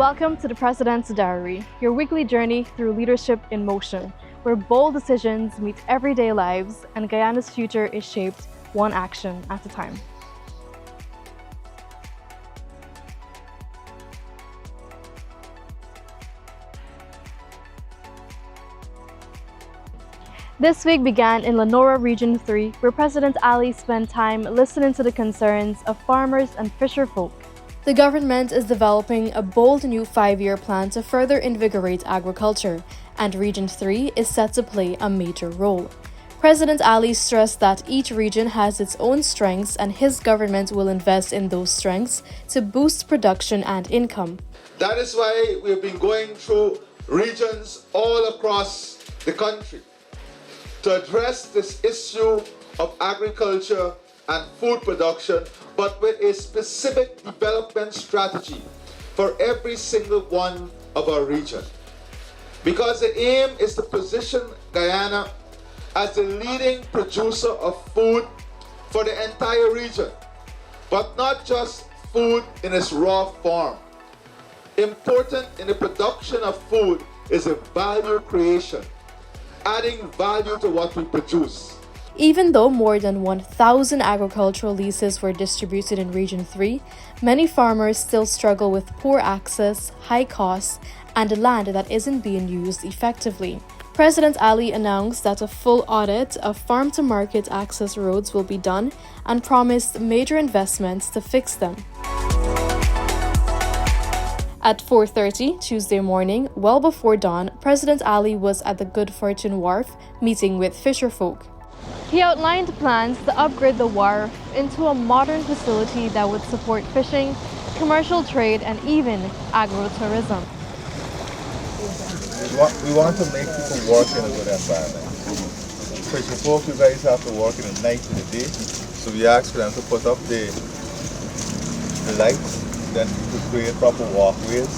Welcome to the President's Diary, your weekly journey through leadership in motion, where bold decisions meet everyday lives and Guyana's future is shaped one action at a time. This week began in Lenora Region 3, where President Ali spent time listening to the concerns of farmers and fisher folk. The government is developing a bold new 5-year plan to further invigorate agriculture, and Region 3 is set to play a major role. President Ali stressed that each region has its own strengths and his government will invest in those strengths to boost production and income. That is why we've been going through regions all across the country to address this issue of agriculture and food production, but with a specific development strategy for every single one of our region. Because the aim is to position Guyana as the leading producer of food for the entire region, but not just food in its raw form. Important in the production of food is a value creation, adding value to what we produce. Even though more than 1,000 agricultural leases were distributed in Region 3, many farmers still struggle with poor access, high costs, and land that isn't being used effectively. President Ali announced that a full audit of farm-to-market access roads will be done and promised major investments to fix them. At 4:30 Tuesday morning, well before dawn, President Ali was at the Good Fortune Wharf meeting with fisherfolk. He outlined plans to upgrade the wharf into a modern facility that would support fishing, commercial trade, and even agro-tourism. We want to make people work in a good environment. Fisherfolk, you guys have to work in the night and the day, so we asked for them to put up the lights. Then to create proper walkways.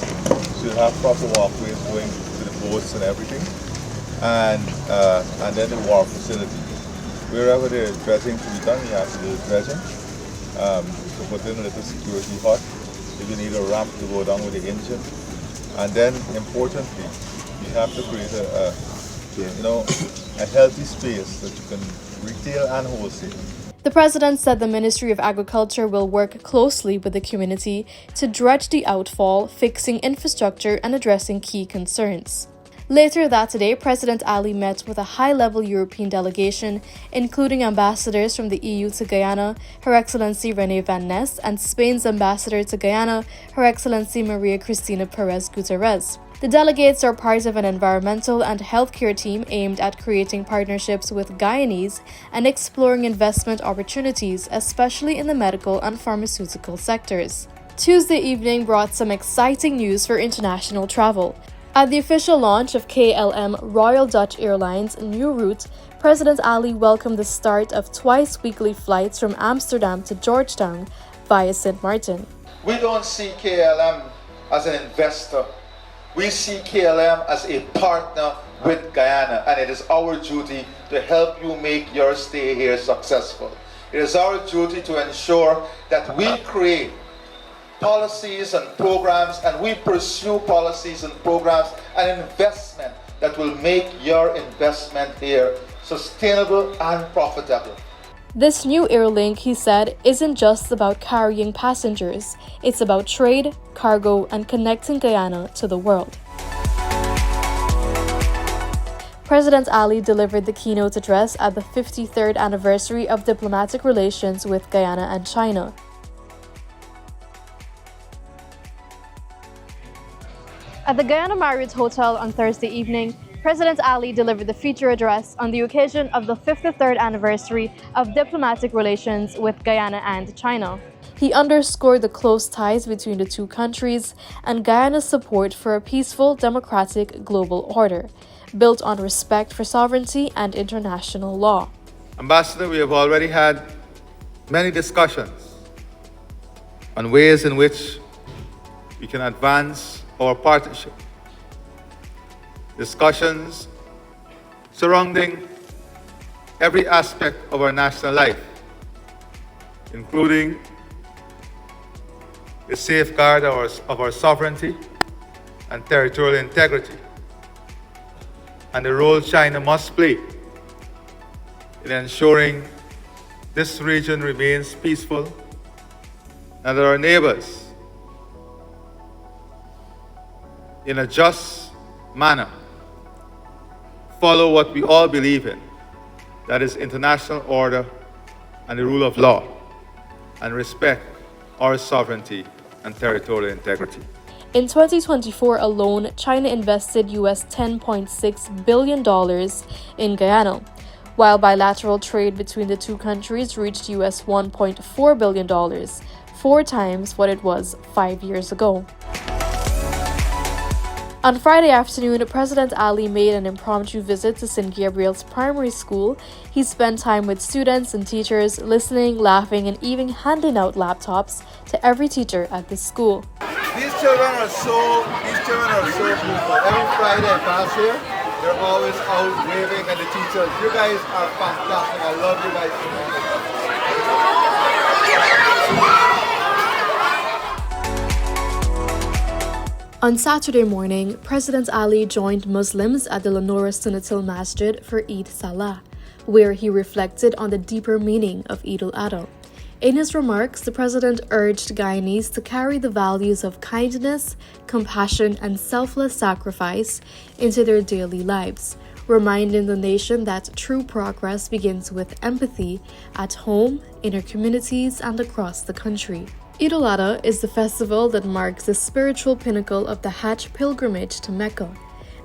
So you have proper walkways going to the boats and everything. And then the wharf facility. Wherever the dredging to be done, you have to do the dredging. To put in a little security hut. If you need a ramp to go down with the engine. And then importantly, you have to create a healthy space that you can retail and wholesale. The president said the Ministry of Agriculture will work closely with the community to dredge the outfall, fixing infrastructure and addressing key concerns. Later that day, President Ali met with a high-level European delegation, including ambassadors from the EU to Guyana, Her Excellency René Van Ness, and Spain's ambassador to Guyana, Her Excellency Maria Cristina Perez Gutierrez. The delegates are part of an environmental and healthcare team aimed at creating partnerships with Guyanese and exploring investment opportunities, especially in the medical and pharmaceutical sectors. Tuesday evening brought some exciting news for international travel. At the official launch of KLM Royal Dutch Airlines' new route, President Ali welcomed the start of twice-weekly flights from Amsterdam to Georgetown via St. Martin. We don't see KLM as an investor. We see KLM as a partner with Guyana, and it is our duty to help you make your stay here successful. It is our duty to ensure that we create policies and programs, and we pursue policies and programs and investment that will make your investment here sustainable and profitable. This new airlink, he said, isn't just about carrying passengers. It's about trade, cargo, and connecting Guyana to the world. President Ali delivered the keynote address at the 53rd anniversary of diplomatic relations with Guyana and China. At the Guyana Marriott Hotel on Thursday evening, President Ali delivered the feature address on the occasion of the 53rd anniversary of diplomatic relations with Guyana and China. He underscored the close ties between the two countries and Guyana's support for a peaceful, democratic global order, built on respect for sovereignty and international law. Ambassador, we have already had many discussions on ways in which we can advance our partnership. Discussions surrounding every aspect of our national life, including the safeguard of our sovereignty, and territorial integrity, and the role China must play in ensuring this region remains peaceful and that our neighbors, in a just manner, follow what we all believe in, that is international order and the rule of law, and respect our sovereignty and territorial integrity. In 2024 alone, China invested US $10.6 billion in Guyana, while bilateral trade between the two countries reached US $1.4 billion, 4 times what it was 5 years ago. On Friday afternoon, President Ali made an impromptu visit to St. Gabriel's Primary School. He spent time with students and teachers, listening, laughing, and even handing out laptops to every teacher at the school. These children are so beautiful. Every Friday I pass here, they're always out waving at the teachers. You guys are fantastic. I love you guys so much. On Saturday morning, President Ali joined Muslims at the Lenora Sunnatul Masjid for Eid Salah, where he reflected on the deeper meaning of Eid al-Adha. In his remarks, the president urged Guyanese to carry the values of kindness, compassion, and selfless sacrifice into their daily lives, reminding the nation that true progress begins with empathy at home, in our communities, and across the country. Eid al-Adha is the festival that marks the spiritual pinnacle of the Hajj pilgrimage to Mecca,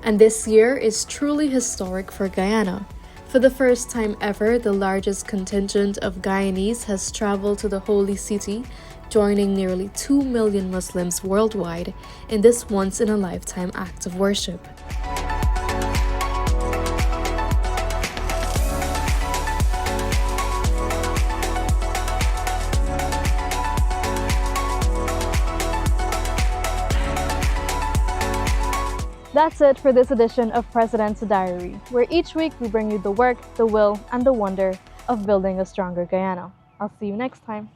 and this year is truly historic for Guyana. For the first time ever, the largest contingent of Guyanese has traveled to the holy city, joining nearly 2 million Muslims worldwide in this once-in-a-lifetime act of worship. That's it for this edition of President's Diary, where each week we bring you the work, the will, and the wonder of building a stronger Guyana. I'll see you next time.